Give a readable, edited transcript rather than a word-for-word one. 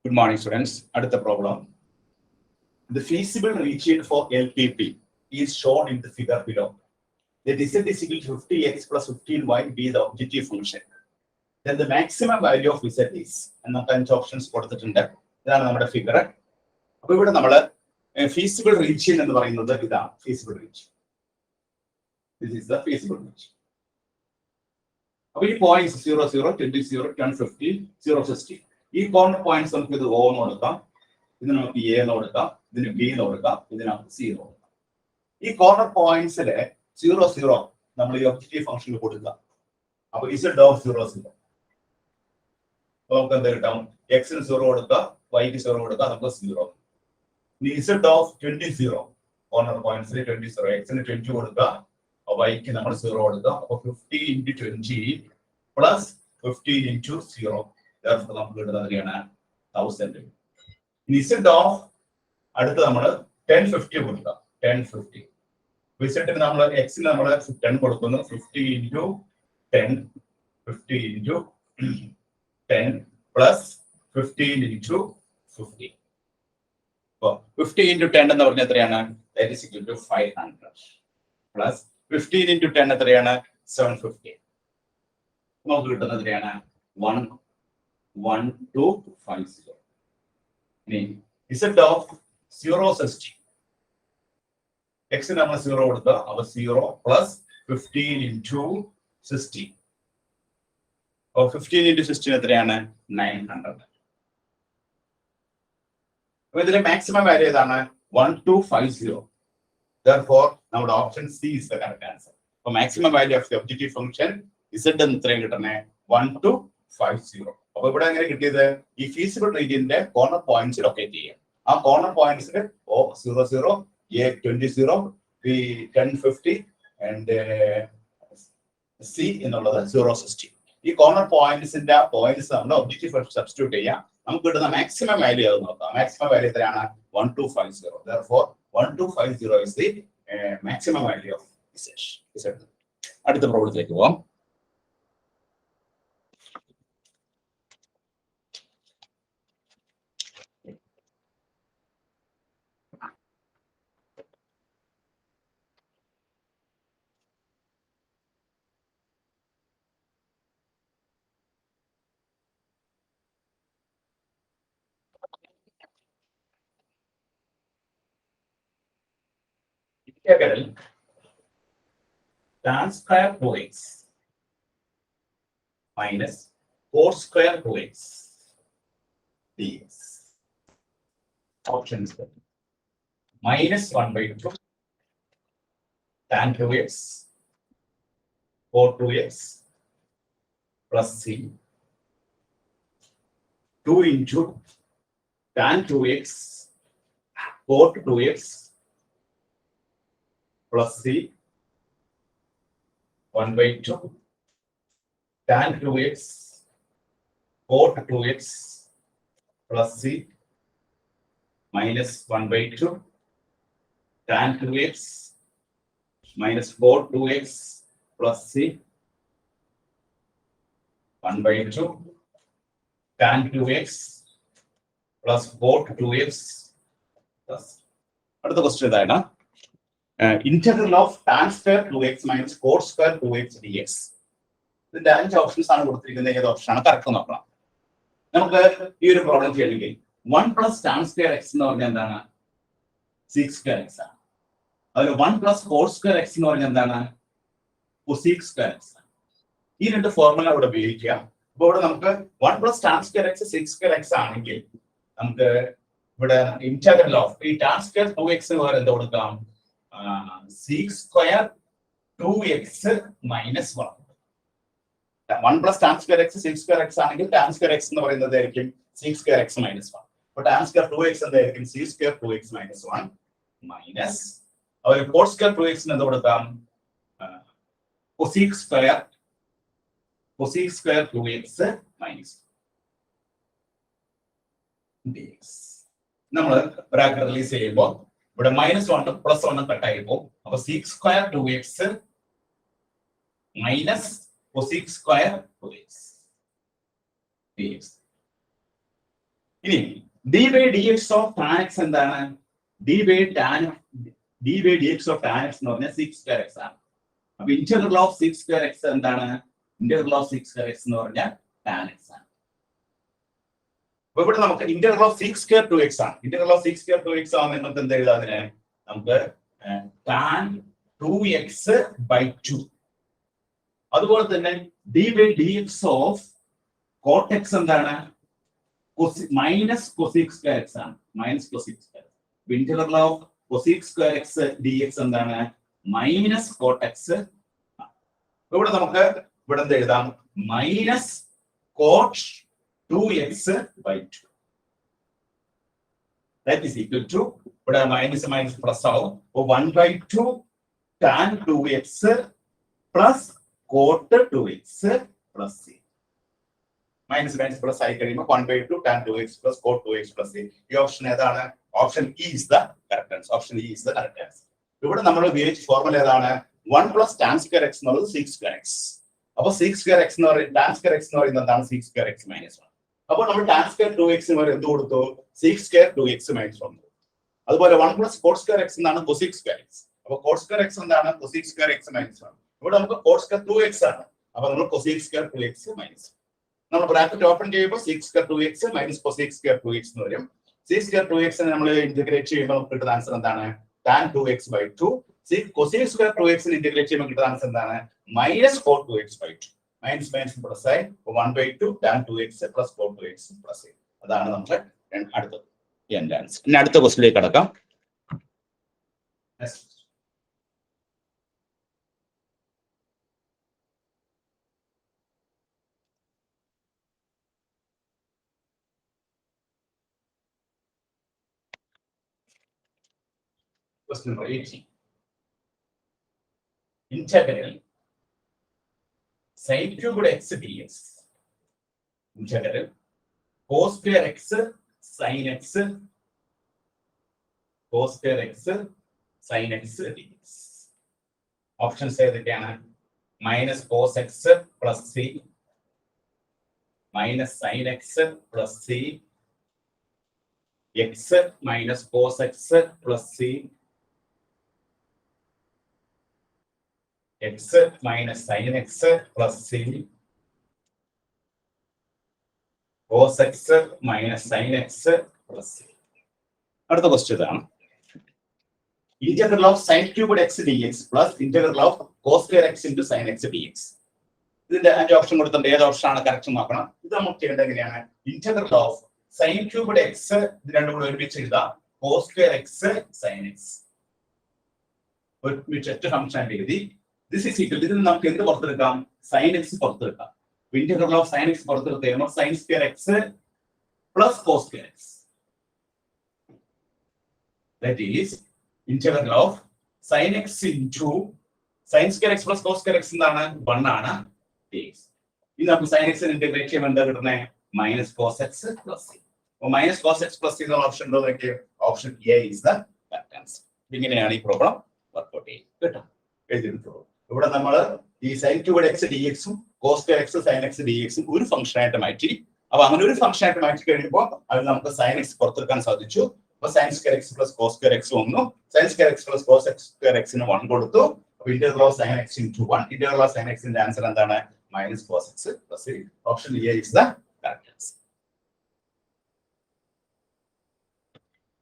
Good morning, students. Adutha problem. The feasible region for LPP is shown in the figure below. The z is equal to 50x plus 15y be the objective function. Then the maximum value of z is, and the bunch options കൊടുത്തിട്ടുണ്ട്. ഇതാണ് നമ്മുടെ figure. അപ്പോൾ ഇവിടെ നമ്മൾ feasible region എന്ന് പറയുന്നത് ഇതാണ് feasible region. This is the feasible region. അപ്പോൾ ഈ പോയിന്റ്സ് 0 0 20 0 10 50 0 60 ഈ കോർണർ പോയിന്റ്സ് നമുക്ക് ഇത് O എന്ന് കൊടുക്കാം, ഇതിന് നമുക്ക് A എന്ന് കൊടുക്കാം, ഇതിന് B എന്ന് കൊടുക്കാം, ഇതിന് നമുക്ക് C എന്ന് കൊടുക്കാം. ഈ കോർണർ പോയിന്റ്സിലെ 0 0 നമ്മൾ ഈ ഒബ്ജക്റ്റീവ് ഫംഗ്ഷനിൽ കൊടുക്കുക. അപ്പോൾ z ഓഫ് 0 0 നമുക്ക് എന്താ കിട്ടും? x ന് 0 കൊടുക്കുക, y ക്ക് 0 കൊടുക്കുക, നമുക്ക് 0. ഇനി z ഓഫ് 20 0 കോർണർ പോയിന്റ്സിൽ 20 0 x ന് 20 കൊടുക്കുക, y ക്ക് നമ്മൾ 0 കൊടുക്കുക. അപ്പോൾ 50 × 20 പ്ലസ് 15 × 0 നമുക്ക് കിട്ടുന്നത് എത്രയാണ്? 1000. ഇനി z ഓഫ് അടുത്ത് നമ്മൾ 1050 കൊടുക്കുക. 1050 വിസിറ്റിന് നമ്മൾ x ന് നമ്മൾ 10 കൊടുക്കുന്നു. 50 × 10 50 × 10 പ്ലസ് 15 × 50. അപ്പോൾ 50 × 10 എന്ന് പറഞ്ഞാൽ എത്രയാണ്? That is equal to 500 plus 15 × 10 എത്രയാണ്? 750. നമുക്ക് കിട്ടുന്നത് എത്രയാണ്? 11250. ഇനി z ഓഫ് 0 60 x ന് നമ്മൾ 0 കൊടുക്കുക. അപ്പോൾ 0 പ്ലസ് 15 × 60. അപ്പോൾ 15 × 60 എത്രയാണ്? 900. അപ്പോൾ ഇതിലെ മാക്സിമം വാല്യൂ ഏതാണ്? 1250. Therefore, നമ്മുടെ option C is the correct answer. അപ്പോൾ maximum value of the objective function z എന്ന് എത്രയും കിട്ടണേ? 1250. അപ്പോൾ ഇവിടെ എങ്ങനെ കിട്ടിയത്? ഈ ഫീസിബിൾ റീജിയന്റെ കോർണർ പോയിന്റ്സ് ലൊക്കേറ്റ് ചെയ്യാം. ആ corner പോയിന്റ്സിൽ O 0 0 A 20 0 B 1050 and C എന്നുള്ളത് 0 60. ഈ കോർണർ പോയിന്റ്സിന്റെ പോയിന്റ്സ് നമ്മൾ ഒബ്ജക്റ്റീവ് ഫംഗ്ഷൻ സബ്സ്റ്റിറ്റ്യൂട്ട് ചെയ്യാം. നമുക്ക് കിട്ടുന്ന മാക്സിമം വാല്യൂ അത് നോക്കാം. മാക്സിമം വാല്യൂ എത്രയാണ്? 1250. Therefore 1250 is the maximum value of z. അടുത്ത പ്രോബ്ലത്തിലേക്ക് പോവാം. tan square 2x minus 4 square 2x dx. Options minus 1/2 tan 2x 4 2x plus c 2 × tan 2x 4 2x plus c 1/2 tan 2x 4 2x plus c minus 1/2 tan 2x minus 4 2x plus c 1/2 tan 2x plus 4 2x plus. അടുത്ത question ഇതാണ്. Integral of tan square 2x minus 4 square 2x dx. ഇതിന്റെ 5 options ആണ് കൊടുത്തിരിക്കുന്നത്. ഏത് option ആണ് correct നോക്കണം. നമുക്ക് ഈ ഒരു പ്രോബ്ലം ചെയ്യണമെങ്കിൽ 1 + tan square x എന്ന് പറഞ്ഞാൽ എന്താണ്? 6 square x ആണ്. അതിൽ 1 + 4 square x എന്ന് പറഞ്ഞാൽ എന്താണ്? 6 square x ആണ്. ഈ രണ്ട് ഫോർമുല ഇവിടെ ഉപയോഗിക്കാം. അപ്പോൾ ഇവിടെ നമുക്ക് 1 + tan square x 6 square x ആണെങ്കിൽ നമുക്ക് ഇവിടെ ഇന്റഗ്രൽ ഓഫ് ഈ tan square 2x എന്ന് പറയുന്നത് എന്ത് കൊടുക്കാം? 6 square 2x minus 1. 1 + tan square x 6 square x ആണെങ്കിൽ tan square x എന്ന് പറയുന്നത് ആയിരിക്കും 6 square x minus 1. അപ്പോൾ tan square 2x എന്തായിരിക്കും? 6 square 2x minus 1 minus അവർ 4 square 2x ന് എന്ത് കൊടുക്കാം? cosec square 2x minus dx. നമ്മൾ ബ്രാക്കറ്റ് റിലീസ് ചെയ്യുമ്പോൾ ഇവിടെ -1 +1 കട്ടായി പോകും. അപ്പോൾ 6 square 2x minus cosec square 2x dx. ഇനി d by dx of tan x എന്താണ് d by dx of tan x എന്ന് പറഞ്ഞാൽ 6 square x ആണ്. അപ്പൊ ഇന്റഗ്രൽ ഓഫ് 6 square x എന്താണ് ഇന്റഗ്രൽ ഓഫ് 6 square x എന്ന് പറഞ്ഞാൽ tan x ആണ്. അപ്പൊ ഇവിടെ നമുക്ക് ഇന്റഗ്രൽ ഓഫ് 6 square 2x ആണ്. ഇന്റഗ്രൽ ഓഫ് 6 square 2x ആവുമ്പോൾ നമുക്ക് എന്ത് എഴുതാം അതിനെ നമുക്ക് tan 2x by 2. അതുപോലെ തന്നെ d by dx of cot x എന്താണ് minus cosec square x ആണ്. minus cosec square. Integral of cosec square x dx എന്താണ് minus cot x. ഇവിടെ നമുക്ക് ഇവിടെ എന്ത് എഴുതാം minus cot 2x by 2. That is equal to ഇവിടെ minus minus plus ആവും. അപ്പോൾ 1 by 2 tan 2x plus cot 2x plus c. Minus minus plus ആയി കഴിയുമ്പോൾ 1 by 2 tan 2x plus cot 2x plus c. ഈ ഓപ്ഷൻ ഏതാണ്? Option E is the correct answer. Option E is the correct answer. ഇവിടെ നമ്മൾ ഉപയോഗിച്ച formula ഏതാണ്? 1 plus tan square x എന്നുള്ളത് 6 square x. അപ്പോൾ 6 square x എന്ന് പറയുന്നത് tan square x എന്ന് പറയുന്നത് എന്താണ് 6 square x minus 1. അപ്പോൾ നമ്മൾ tan square 2x എന്ന് പറയുന്നത് എന്ത് കൊടുത്തു 6 square 2x minus 1. അതുപോലെ 1 plus cot square x എന്നാണ് cosec square x. അപ്പോൾ cot square x എന്താണ് cosec square x minus 1. ഇവിടെ നമുക്ക് cot square 2x ആണ്. അപ്പോൾ നമ്മൾ cosec square 2x minus 1. നമ്മൾ ബ്രാക്കറ്റ് ഓപ്പൺ ചെയ്യുമ്പോൾ 6 square 2x minus cosec square 2x എന്ന് വരും. 6 square 2x നമ്മൾ ഇന്റഗ്രേറ്റ് ചെയ്യുമ്പോൾ നമുക്ക് കിട്ടുന്ന ആൻസർ എന്താണ് tan 2x by 2. cosec square 2x integrate ചെയ്യുമ്പോൾ കിട്ടുന്ന ആൻസർ എന്താണ് minus cot 2x by 2. minus minus plus ആയി 1 by 2 tan 2x plus cot 2x plus a. അതാണ് നമ്മുടെ അടുത്തത് എന്റെ ആൻസർ. ഇനി അടുത്ത ക്വസ്റ്റ്യനിലേക്ക് കടക്കാം. Question number 18. Integral sin cubed x dx. Integral cos square x sin x cos square x sin x dx. Options ഏതൊക്കെയാണ്? minus cos x plus c minus sin x plus c x minus cos x plus c x minus sin x plus c cos x minus sin x plus c. അടുത്ത question ആണ് integral of sin cubed x dx plus integral of cos square x into sin x dx. ഇതിന്റെ 5 option കൊടുത്തിട്ടുണ്ട്. ഏത് option ആണ് correct നോക്കണം. ഇത് നമുക്ക് ചെയ്യേണ്ടത് എങ്ങനെയാണ്? Integral of sin cubed x ഇത് രണ്ടും കൂടെ ഒരുമിച്ച് എഴുതാം. cos square x sin x ഒരുമിച്ച് ഒറ്റ ഫംഗ്ഷൻ ആയിട്ട് എഴുതി. This is equal. ഇതിൽ നമുക്ക് എന്ത് പുറത്തെടുക്കാം? sin x പുറത്തെടുക്കാം. ഇന്റഗ്രൽ ഓഫ് sin x പുറത്തെടുത്ത് കഴിയുമ്പോൾ sin square x plus cos square x. That is integral of sin x into sin square x plus cos square x എന്താണ് 1 ആണ് dx. ഇത് നമുക്ക് sin x ഇന്റഗ്രേറ്റ് ചെയ്യുമ്പോൾ എന്താ കിട്ടുന്നത്? minus cos x plus c. അപ്പോൾ minus cos x plus c എന്ന option ഉണ്ടോ നോക്കിയേ. Option A is the correct answer. ഇങ്ങനെയാണ് ഈ പ്രോബ്ലം വർക്ക്ഔട്ട് ചെയ്യുന്നത് കേട്ടോ. എഴുതിയിട്ടുള്ളൂ. ഇവിടെ നമ്മൾ ഈ sin cubed x dx ഉം cos square x sin x dx ഉം ഒരു ഫംഗ്ഷൻ ആയിട്ട് മാറ്റി. അപ്പൊ അങ്ങനെ ഒരു ഫംഗ്ഷൻ ആയിട്ട് മാറ്റി കഴിയുമ്പോൾ അത് നമുക്ക് sin x പുറത്തെടുക്കാൻ സാധിച്ചു. അപ്പൊ sin square x plus cos square x വന്നു. sin square x plus cos square x ന് 1 കൊടുത്തു. അപ്പൊ integral of sin x into 1. Integral of sin x ന്റെ ആൻസർ എന്താണ്? minus cos x plus c. Option A is the correct answer.